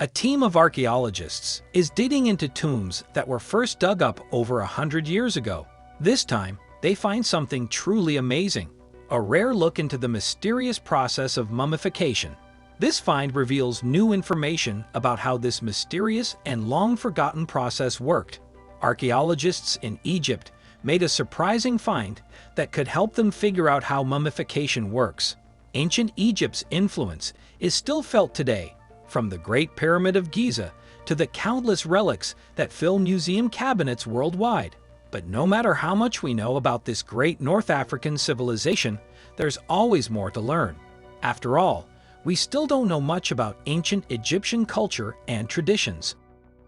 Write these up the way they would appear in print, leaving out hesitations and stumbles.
A team of archaeologists is digging into tombs that were first dug up over 100 years ago. This time, they find something truly amazing, a rare look into the mysterious process of mummification. This find reveals new information about how this mysterious and long-forgotten process worked. Archaeologists in Egypt made a surprising find that could help them figure out how mummification works. Ancient Egypt's influence is still felt today, from the Great Pyramid of Giza to the countless relics that fill museum cabinets worldwide. But no matter how much we know about this great North African civilization, there's always more to learn. After all, we still don't know much about ancient Egyptian culture and traditions.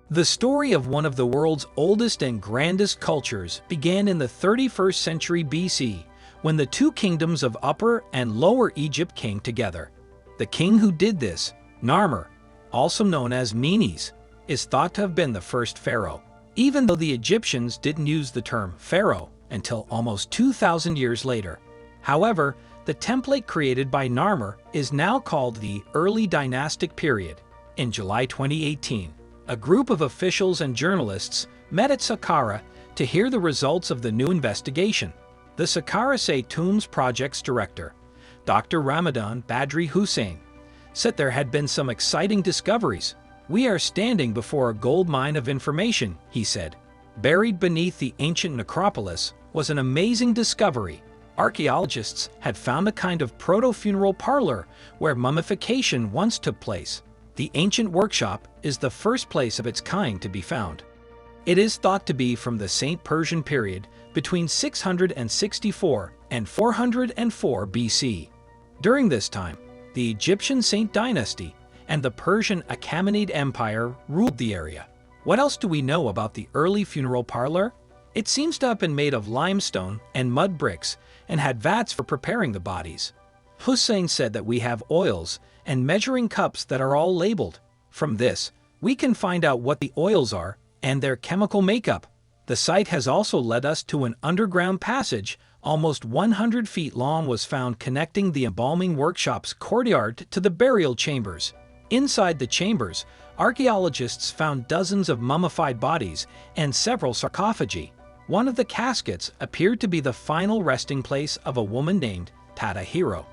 The story of one of the world's oldest and grandest cultures began in the 31st century BC, when the two kingdoms of Upper and Lower Egypt came together. The king who did this, Narmer, also known as Meanies, is thought to have been the first pharaoh, even though the Egyptians didn't use the term pharaoh until almost 2,000 years later. However, the template created by Narmer is now called the Early Dynastic Period. In July 2018, a group of officials and journalists met at Sakara to hear the results of the new investigation. The Sakara Say Tombs Project's director, Dr. Ramadan Badri Hussein, said there had been some exciting discoveries. "We are standing before a gold mine of information," he said. Buried beneath the ancient necropolis was an amazing discovery. Archaeologists had found a kind of proto-funeral parlor where mummification once took place. The ancient workshop is the first place of its kind to be found. It is thought to be from the Saint Persian period between 664 and 404 BC. During this time, the Egyptian Saint Dynasty and the Persian Achaemenid Empire ruled the area. What else do we know about the early funeral parlor? It seems to have been made of limestone and mud bricks and had vats for preparing the bodies. Hussein said that we have oils and measuring cups that are all labeled. From this, we can find out what the oils are and their chemical makeup. The site has also led us to an underground passage almost 100 feet long was found connecting the embalming workshop's courtyard to the burial chambers. Inside the chambers, archaeologists found dozens of mummified bodies and several sarcophagi. One of the caskets appeared to be the final resting place of a woman named Tadahiro.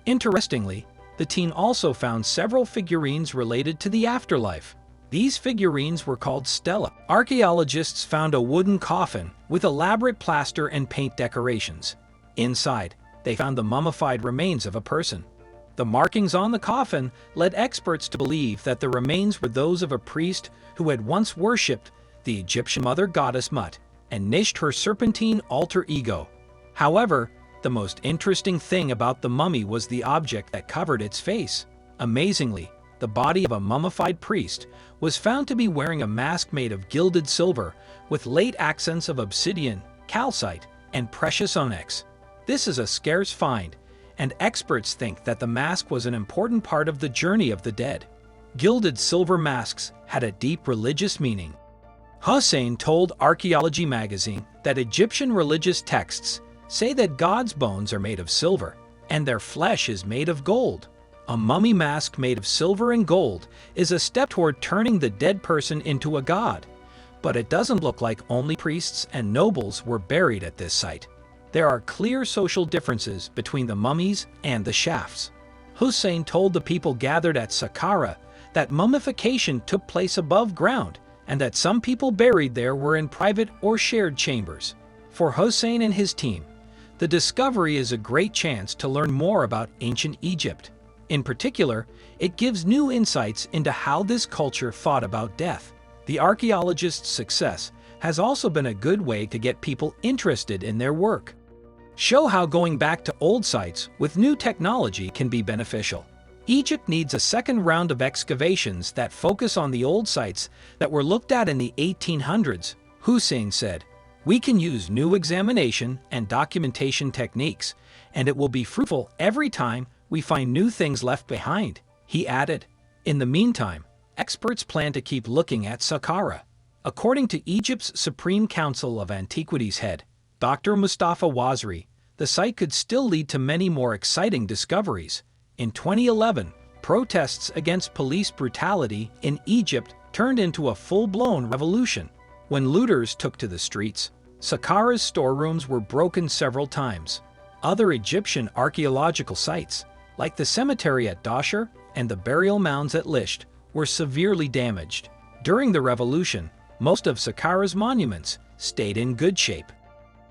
Interestingly, the team also found several figurines related to the afterlife. These figurines were called stelae. Archaeologists found a wooden coffin with elaborate plaster and paint decorations. Inside, they found the mummified remains of a person. The markings on the coffin led experts to believe that the remains were those of a priest who had once worshipped the Egyptian mother goddess Mut and nished her serpentine alter ego. However, the most interesting thing about the mummy was the object that covered its face. Amazingly, the body of a mummified priest was found to be wearing a mask made of gilded silver with late accents of obsidian, calcite, and precious onyx. This is a scarce find, and experts think that the mask was an important part of the journey of the dead. Gilded silver masks had a deep religious meaning. Hussein told Archaeology magazine that Egyptian religious texts say that God's bones are made of silver, and their flesh is made of gold. A mummy mask made of silver and gold is a step toward turning the dead person into a god. But it doesn't look like only priests and nobles were buried at this site. There are clear social differences between the mummies and the shafts. Hussein told the people gathered at Sakara that mummification took place above ground and that some people buried there were in private or shared chambers. For Hussein and his team, the discovery is a great chance to learn more about ancient Egypt. In particular, it gives new insights into how this culture thought about death. The archaeologists' success has also been a good way to get people interested in their work. Show how going back to old sites with new technology can be beneficial. Egypt needs a second round of excavations that focus on the old sites that were looked at in the 1800s, Hussein said. We can use new examination and documentation techniques, and it will be fruitful every time we find new things left behind, he added. In the meantime, experts plan to keep looking at Sakara. According to Egypt's Supreme Council of Antiquities head, Dr. Mustafa Wazri, the site could still lead to many more exciting discoveries. In 2011, protests against police brutality in Egypt turned into a full-blown revolution. When looters took to the streets, Sakara's storerooms were broken several times. Other Egyptian archaeological sites, like the cemetery at Dahshur and the burial mounds at Lisht, were severely damaged. During the revolution, most of Sakara's monuments stayed in good shape.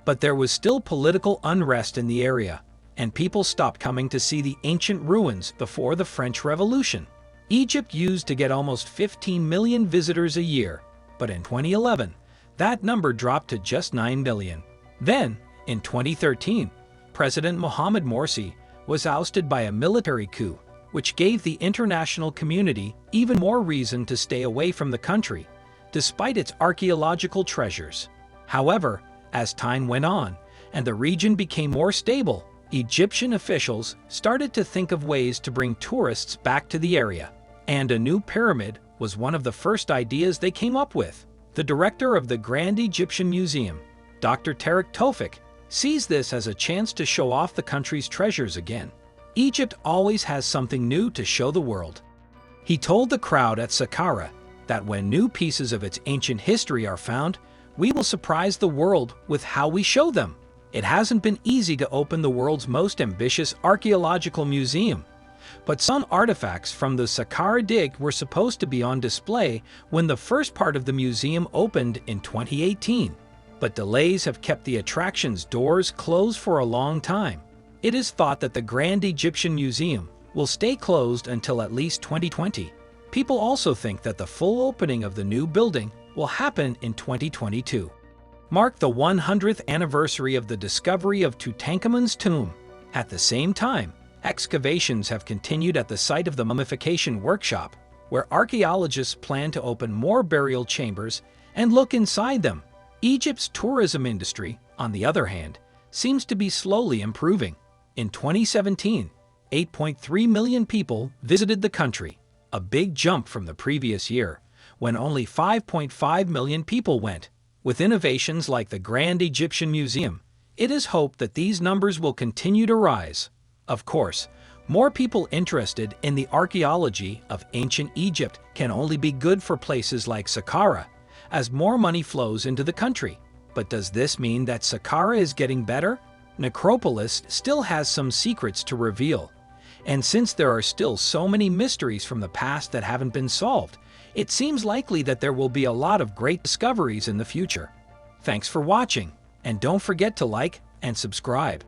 But there was still political unrest in the area, and people stopped coming to see the ancient ruins before the French Revolution. Egypt used to get almost 15 million visitors a year, but in 2011, that number dropped to just 9 million. Then, in 2013, President Mohamed Morsi was ousted by a military coup, which gave the international community even more reason to stay away from the country, despite its archaeological treasures. However, as time went on and the region became more stable, Egyptian officials started to think of ways to bring tourists back to the area, and a new pyramid was one of the first ideas they came up with. The director of the Grand Egyptian Museum, Dr. Tarek Tofik, sees this as a chance to show off the country's treasures again. Egypt always has something new to show the world. He told the crowd at Sakara that when new pieces of its ancient history are found, we will surprise the world with how we show them. It hasn't been easy to open the world's most ambitious archaeological museum, but some artifacts from the Sakara dig were supposed to be on display when the first part of the museum opened in 2018. But delays have kept the attraction's doors closed for a long time. It is thought that the Grand Egyptian Museum will stay closed until at least 2020. People also think that the full opening of the new building will happen in 2022. Mark the 100th anniversary of the discovery of Tutankhamun's tomb. At the same time, excavations have continued at the site of the Mummification workshop, where archaeologists plan to open more burial chambers and look inside them. Egypt's tourism industry, on the other hand, seems to be slowly improving. In 2017, 8.3 million people visited the country, a big jump from the previous year, when only 5.5 million people went. With innovations like the Grand Egyptian Museum, it is hoped that these numbers will continue to rise. Of course, more people interested in the archaeology of ancient Egypt can only be good for places like Sakara, as more money flows into the country. But does this mean that Sakara is getting better? Necropolis still has some secrets to reveal. And since there are still so many mysteries from the past that haven't been solved, it seems likely that there will be a lot of great discoveries in the future. Thanks for watching, and don't forget to like and subscribe.